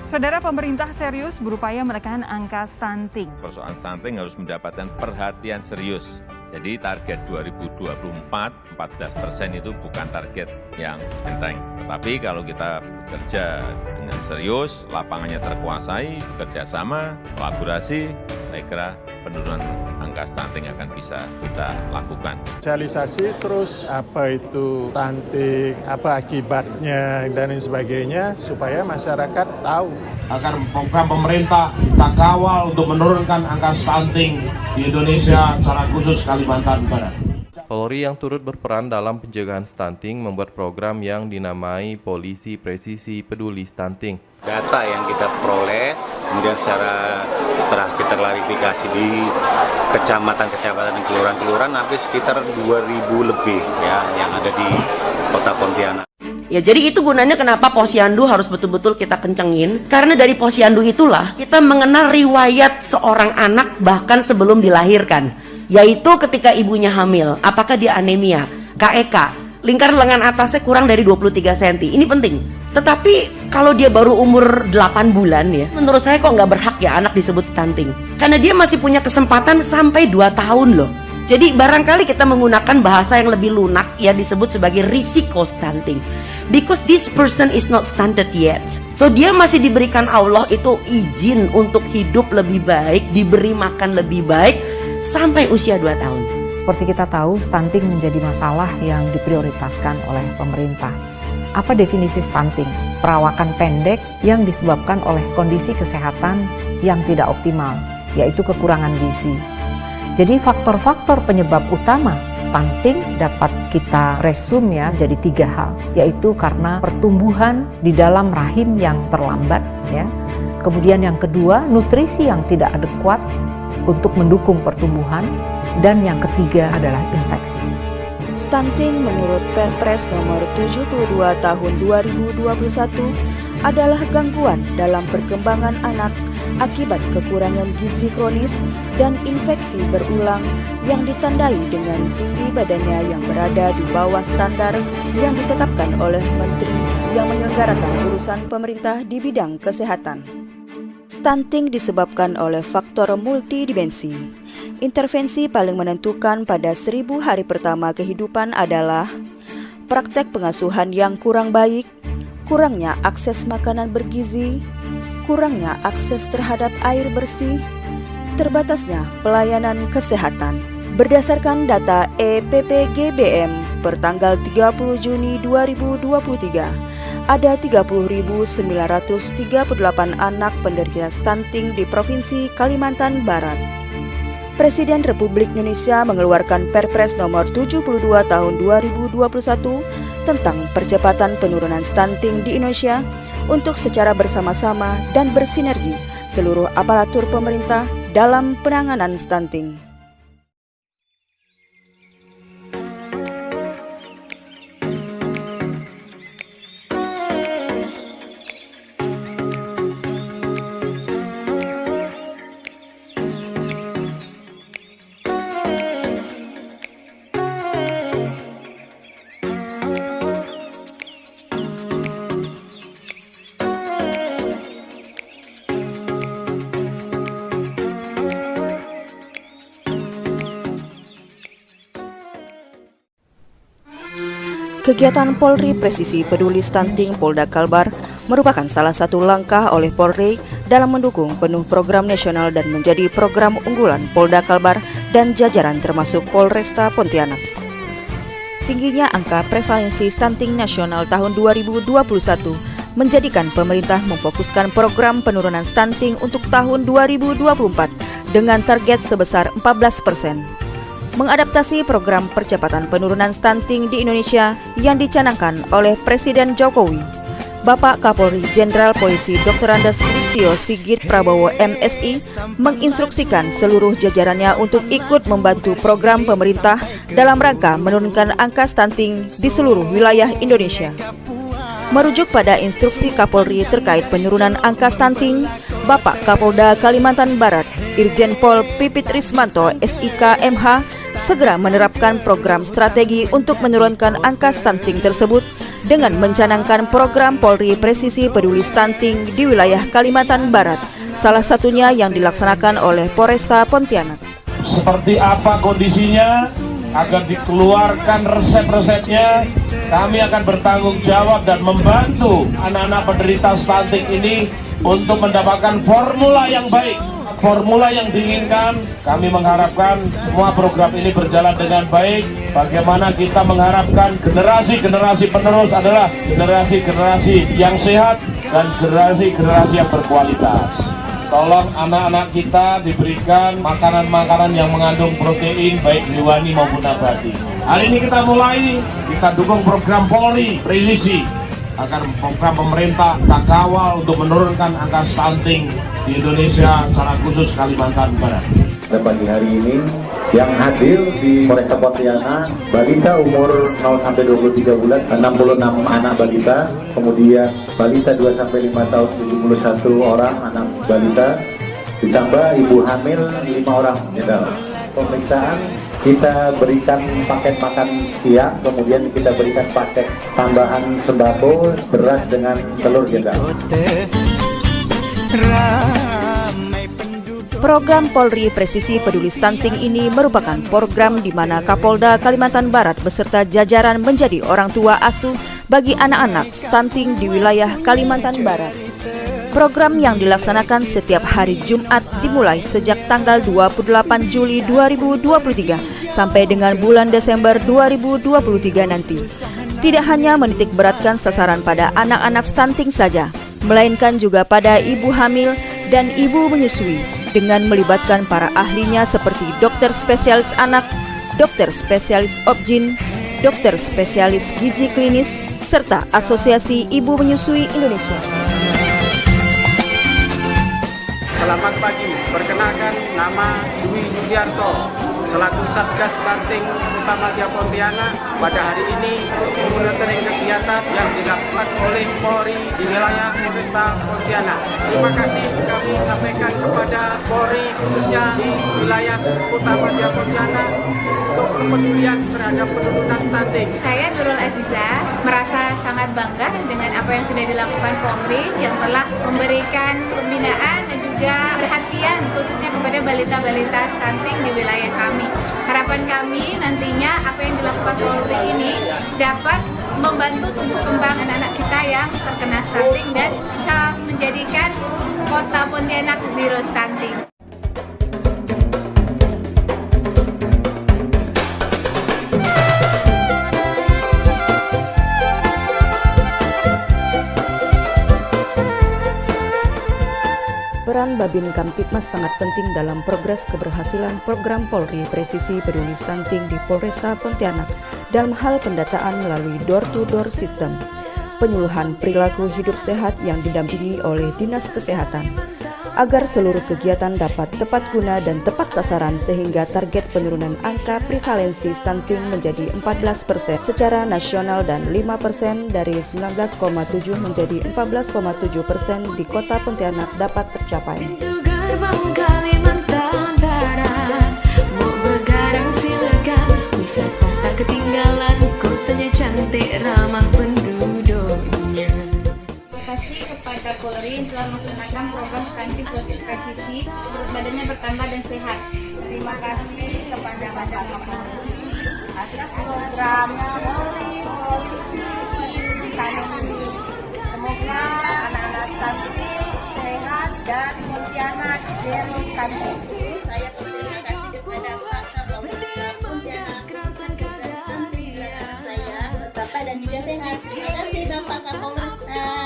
Saudara, pemerintah serius berupaya menekan angka stunting. Persoalan stunting harus mendapatkan perhatian serius. Jadi target 2024, 14% itu bukan target yang enteng. Tapi kalau kita bekerja dengan serius, lapangannya terkuasai, bekerja sama, kolaborasi, saya kira penurunan angka stunting akan bisa kita lakukan. Sosialisasi terus apa itu stunting, apa akibatnya, dan lain sebagainya, supaya masyarakat tahu. Agar program pemerintah kita kawal untuk menurunkan angka stunting di Indonesia, secara khusus Kalimantan Barat. Polri yang turut berperan dalam pencegahan stunting membuat program yang dinamai Polisi Presisi Peduli Stunting. Data yang kita peroleh, kemudian setelah kita klarifikasi di kecamatan-kecamatan dan kelurahan-kelurahan, hampir sekitar 2.000 lebih ya yang ada di Kota Pontianak. Ya, jadi itu gunanya kenapa posyandu harus betul-betul kita kencengin. Karena dari posyandu itulah kita mengenal riwayat seorang anak bahkan sebelum dilahirkan. Yaitu ketika ibunya hamil, apakah dia anemia, KEK, lingkar lengan atasnya kurang dari 23 cm. Ini penting. Tetapi kalau dia baru umur 8 bulan ya, menurut saya kok nggak berhak ya anak disebut stunting. Karena dia masih punya kesempatan sampai 2 tahun loh. Jadi barangkali kita menggunakan bahasa yang lebih lunak yang disebut sebagai risiko stunting. Because this person is not stunted yet. So dia masih diberikan Allah itu izin untuk hidup lebih baik, diberi makan lebih baik sampai usia 2 tahun. Seperti kita tahu, stunting menjadi masalah yang diprioritaskan oleh pemerintah. Apa definisi stunting? Perawakan pendek yang disebabkan oleh kondisi kesehatan yang tidak optimal, yaitu kekurangan gizi. Jadi faktor-faktor penyebab utama stunting dapat kita resume ya jadi 3 hal, yaitu karena pertumbuhan di dalam rahim yang terlambat ya. Kemudian yang kedua, nutrisi yang tidak adekuat untuk mendukung pertumbuhan, dan yang ketiga adalah infeksi. Stunting menurut Perpres nomor 72 tahun 2021 adalah gangguan dalam perkembangan anak akibat kekurangan gizi kronis dan infeksi berulang yang ditandai dengan tinggi badannya yang berada di bawah standar yang ditetapkan oleh Menteri yang menyelenggarakan urusan pemerintah di bidang kesehatan. Stunting disebabkan oleh faktor multidimensi. Intervensi paling menentukan pada 1000 hari pertama kehidupan adalah praktek pengasuhan yang kurang baik, kurangnya akses makanan bergizi, kurangnya akses terhadap air bersih, terbatasnya pelayanan kesehatan. Berdasarkan data EPPGBM per tanggal 30 Juni 2023, ada 30.938 anak penderita stunting di Provinsi Kalimantan Barat. Presiden Republik Indonesia mengeluarkan Perpres nomor 72 tahun 2021 tentang percepatan penurunan stunting di Indonesia untuk secara bersama-sama dan bersinergi seluruh aparatur pemerintah dalam penanganan stunting. Kegiatan Polri Presisi Peduli Stunting Polda Kalbar merupakan salah satu langkah oleh Polri dalam mendukung penuh program nasional dan menjadi program unggulan Polda Kalbar dan jajaran termasuk Polresta Pontianak. Tingginya angka prevalensi stunting nasional tahun 2021 menjadikan pemerintah memfokuskan program penurunan stunting untuk tahun 2024 dengan target sebesar 14%. Mengadaptasi program percepatan penurunan stunting di Indonesia yang dicanangkan oleh Presiden Jokowi, Bapak Kapolri Jenderal Polisi Dr. Andes Listio Sigit Prabowo MSI menginstruksikan seluruh jajarannya untuk ikut membantu program pemerintah dalam rangka menurunkan angka stunting di seluruh wilayah Indonesia. Merujuk pada instruksi Kapolri terkait penurunan angka stunting, Bapak Kapolda Kalimantan Barat, Irjen Pol Pipit Rismanto SIK MH segera menerapkan program strategi untuk menurunkan angka stunting tersebut dengan mencanangkan program Polri Presisi Peduli Stunting di wilayah Kalimantan Barat, salah satunya yang dilaksanakan oleh Polresta Pontianak. Seperti apa kondisinya, agar dikeluarkan resep-resepnya, kami akan bertanggung jawab dan membantu anak-anak penderita stunting ini untuk mendapatkan formula yang baik. Formula yang diinginkan, kami mengharapkan semua program ini berjalan dengan baik. Bagaimana kita mengharapkan generasi-generasi penerus adalah generasi-generasi yang sehat dan generasi-generasi yang berkualitas. Tolong anak-anak kita diberikan makanan-makanan yang mengandung protein baik hewani maupun nabati. Hari ini kita mulai, kita dukung program Polri Presisi agar program pemerintah kita kawal untuk menurunkan angka stunting di Indonesia, secara khusus Kalimantan Barat. Pada pagi hari ini yang hadir di Polresta Pontianak, balita umur 0-23 bulan 66 anak balita, kemudian balita 2-5 tahun 71 orang anak balita, ditambah ibu hamil 5 orang. Pemeriksaan kita berikan paket makan siang, kemudian kita berikan paket tambahan sembako, beras dengan telur jenderal. Program Polri Presisi Peduli Stunting ini merupakan program di mana Kapolda Kalimantan Barat beserta jajaran menjadi orang tua asuh bagi anak-anak stunting di wilayah Kalimantan Barat. Program yang dilaksanakan setiap hari Jumat dimulai sejak tanggal 28 Juli 2023 sampai dengan bulan Desember 2023 nanti. Tidak hanya menitik beratkan sasaran pada anak-anak stunting saja, melainkan juga pada ibu hamil dan ibu menyusui dengan melibatkan para ahlinya seperti dokter spesialis anak, dokter spesialis obgyn, dokter spesialis gizi klinis, serta Asosiasi Ibu Menyusui Indonesia. Selamat pagi, perkenalkan nama Dwi Yudiarto selaku Satgas Stunting Kota Pontianak. Pada hari ini monitoring kegiatan yang dilakukan oleh Polri di wilayah Polresta Pontianak. Terima kasih kami sampaikan kepada Polri khususnya di wilayah Kota Pontianak untuk kepedulian terhadap penurunan stunting. Saya Nurul Aziza merasa sangat bangga dengan apa yang sudah dilakukan Polri yang telah memberikan pembinaan dan juga perhatian khususnya kepada balita-balita stunting di wilayah kami. Harapan kami nantinya apa yang dilakukan Polri ini dapat membantu tumbuh kembang anak-anak kita yang terkena stunting dan bisa menjadikan Kota Pontianak zero stunting. Peran Babin Kamtibmas sangat penting dalam progres keberhasilan program Polri Presisi Peduli Stunting di Polresta Pontianak dalam hal pendataan melalui door-to-door system, penyuluhan perilaku hidup sehat yang didampingi oleh Dinas Kesehatan, agar seluruh kegiatan dapat tepat guna dan tepat sasaran sehingga target penurunan angka prevalensi stunting menjadi 14% secara nasional dan 5% dari 19,7 menjadi 14,7% di Kota Pontianak dapat tercapai. Gerbang Kalimantan Barat, mau begadang silakan, wisata tak ketinggalan, kotanya cantik ramah penduduknya. Terima kasih kepada Polri telah melaksanakan program stunting presisi, berat badannya bertambah dan sehat. Terima kasih kepada Bapak Kapolri atas program Polri Presisi Peduli Stunting. Semoga anak-anak stunting sehat dan Pontianak zero stunting. Saya berterima kasih kepada Satgas Polresta Pontianak atas stunting saya bertambah dan juga sehat. Terima kasih Bapak Kapolresta.